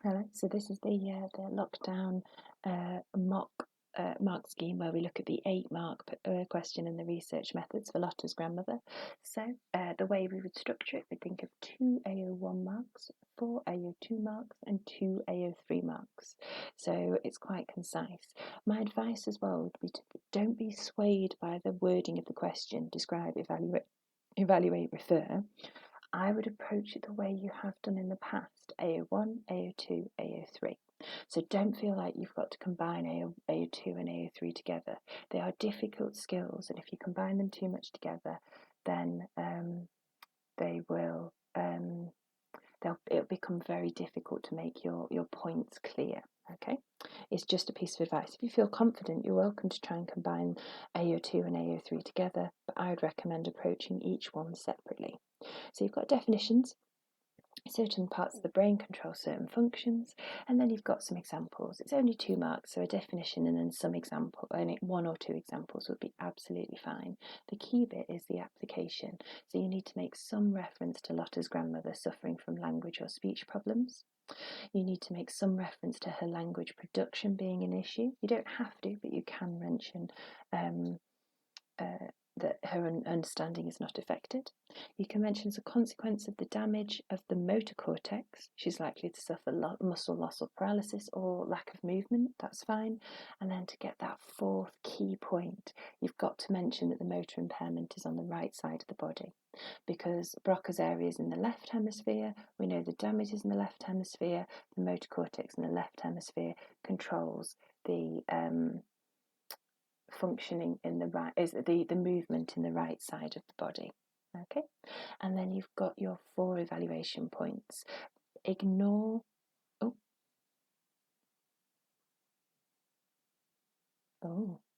Hello. So this is the lockdown mock mark scheme where we look at the 8-mark question and the research methods for Lotta's grandmother. So the way we would structure it, we'd think of 2 AO1 marks, 4 AO2 marks, and 2 AO3 marks. So it's quite concise. My advice as well would be to don't be swayed by the wording of the question: describe, evaluate, refer. I would approach it the way you have done in the past: AO1, AO2, AO3. So don't feel like you've got to combine AO2 and AO3 together. They are difficult skills, and if you combine them too much together, then it'll become very difficult to make your points clear. Okay, it's just a piece of advice. If you feel confident, you're welcome to try and combine AO2 and AO3 together, but I would recommend approaching each one separately. So you've got definitions. Certain parts of the brain control certain functions, and then you've got some examples. It's only 2 marks, so a definition and then some example, and 1 or 2 examples would be absolutely fine. The key bit is the application. So you need to make some reference to Lotta's grandmother suffering from language or speech problems. You need to make some reference to her language production being an issue. You don't have to, but you can mention that her understanding is not affected. You can mention as a consequence of the damage of the motor cortex, she's likely to suffer muscle loss or paralysis or lack of movement. That's fine. And then to get that 4th key point, you've got to mention that the motor impairment is on the right side of the body, because Broca's area is in the left hemisphere. We know the damage is in the left hemisphere. The motor cortex in the left hemisphere controls the functioning in the right, is the movement in the right side of the body. Okay, and then you've got your 4 evaluation points. Ignore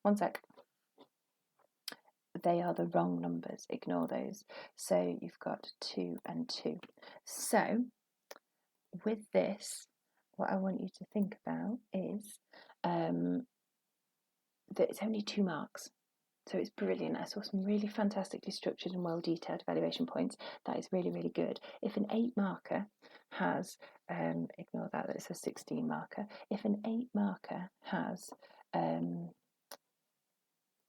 one sec. They are the wrong numbers. Ignore those. So you've got 2 and 2. So with this, what I want you to think about is that it's only 2 marks. So it's brilliant. I saw some really fantastically structured and well detailed evaluation points. That is really, really good. If an 8 marker has, ignore that, it's a 16 marker. If an 8 marker has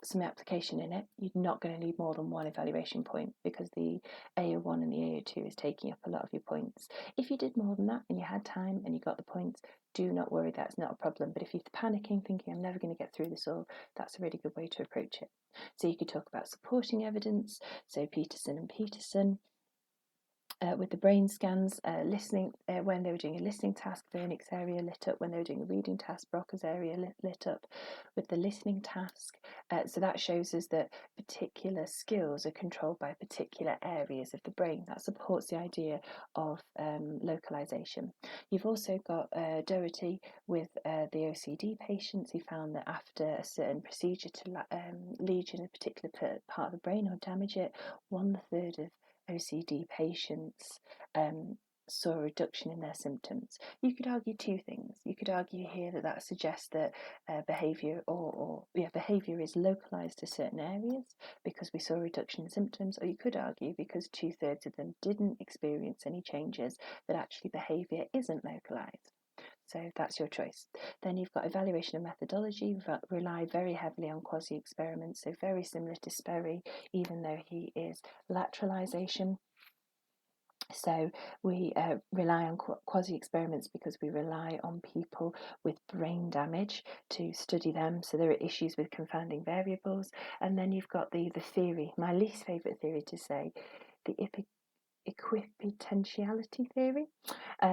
some application in it, you're not going to need more than 1 evaluation point, because the AO1 and the AO2 is taking up a lot of your points. If you did more than that and you had time and you got the points, do not worry, that's not a problem. But if you're panicking, thinking I'm never going to get through this all, that's a really good way to approach it. So you could talk about supporting evidence, so Peterson and Peterson. With the brain scans, listening, when they were doing a listening task, Wernicke's area lit up. When they were doing a reading task, Broca's area lit up. With the listening task, so that shows us that particular skills are controlled by particular areas of the brain. That supports the idea of localization. You've also got Doherty with the OCD patients. He found that after a certain procedure to lesion a particular part of the brain or damage it, 1/3 of OCD patients saw a reduction in their symptoms. You could argue 2 things. You could argue here that suggests that behaviour behaviour is localised to certain areas because we saw a reduction in symptoms, or you could argue because 2/3 of them didn't experience any changes, that actually behaviour isn't localised. So that's your choice. Then you've got evaluation and methodology, rely very heavily on quasi-experiments, so very similar to Sperry, even though he is lateralization. So we rely on quasi-experiments because we rely on people with brain damage to study them. So there are issues with confounding variables. And then you've got the theory, my least favourite theory to say, the Equipotentiality theory,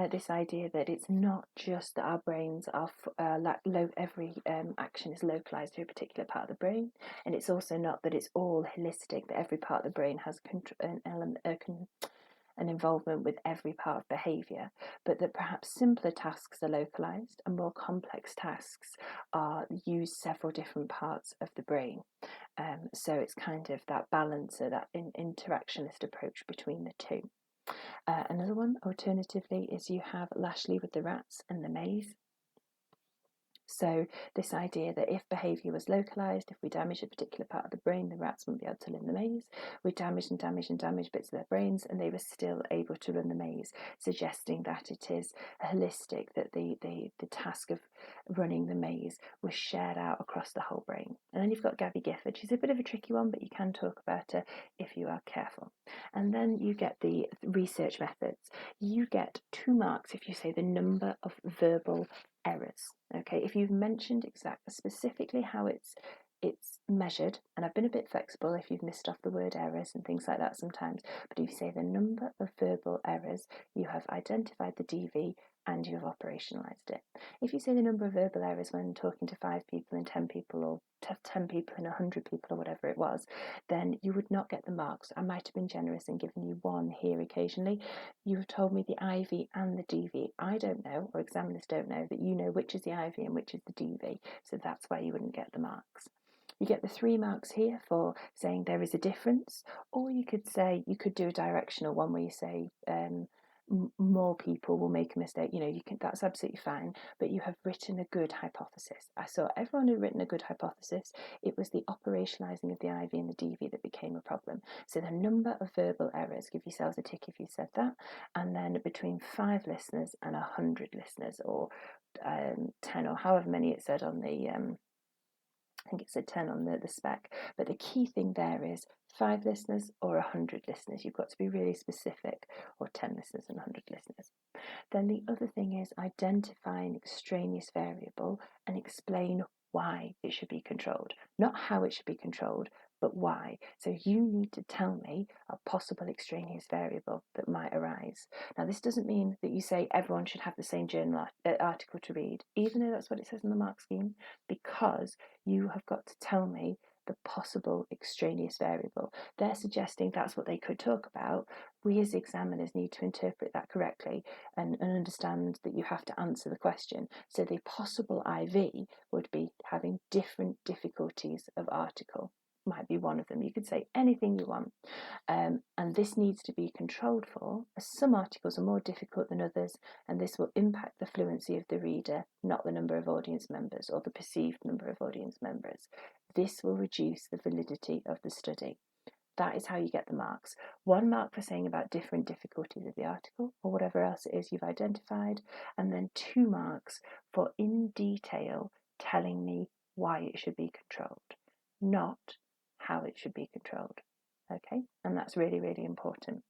this idea that it's not just that our brains are every action is localized to a particular part of the brain, and it's also not that it's all holistic, that every part of the brain has an involvement with every part of behaviour, but that perhaps simpler tasks are localized and more complex tasks use several different parts of the brain. So it's kind of that balance, or that interactionist approach between the 2. Another one, alternatively, is you have Lashley with the rats and the maze. So this idea that if behaviour was localised, if we damage a particular part of the brain, the rats wouldn't be able to run the maze. We damaged and damaged and damaged bits of their brains, and they were still able to run the maze, suggesting that it is holistic, that the task of running the maze was shared out across the whole brain. And then you've got Gabby Gifford. She's a bit of a tricky one, but you can talk about her if you are careful. And then you get the research methods. You get 2 marks if you say the number of verbal errors. Okay, if you've mentioned specifically how it's measured, and I've been a bit flexible if you've missed off the word errors and things like that sometimes, but if you say the number of verbal errors, you have identified the DV and you have operationalised it. If you say the number of verbal errors when talking to 5 people and 10 people, or 10 people and 100 people, or whatever it was, then you would not get the marks. I might have been generous and given you 1 here occasionally. You have told me the IV and the DV. I don't know, or examiners don't know, that you know which is the IV and which is the DV, so that's why you wouldn't get the marks. You get the 3 marks here for saying there is a difference, or you could say, you could do a directional one where you say more people will make a mistake. You can, that's absolutely fine, but you have written a good hypothesis. I saw everyone had written a good hypothesis. It was the operationalising of the IV and the DV that became a problem. So the number of verbal errors, give yourselves a tick if you said that, and then between 5 listeners and 100 listeners, or 10, or however many it said on the I think it said 10 on the spec, but the key thing there is 5 listeners or 100 listeners. You've got to be really specific, or 10 listeners and 100 listeners. Then the other thing is identify an extraneous variable and explain why it should be controlled. Not how it should be controlled, but why. So you need to tell me a possible extraneous variable that might arise. Now, this doesn't mean that you say everyone should have the same journal article to read, even though that's what it says in the mark scheme, because you have got to tell me the possible extraneous variable. They're suggesting that's what they could talk about. We as examiners need to interpret that correctly and understand that you have to answer the question. So the possible IV would be having different difficulties of article. Might be one of them. You could say anything you want. And this needs to be controlled for, as some articles are more difficult than others, and this will impact the fluency of the reader, not the number of audience members or the perceived number of audience members. This will reduce the validity of the study. That is how you get the marks. 1 mark for saying about different difficulties of the article, or whatever else it is you've identified, and then 2 marks for in detail telling me why it should be controlled, not how it should be controlled. Okay, and that's really, really important.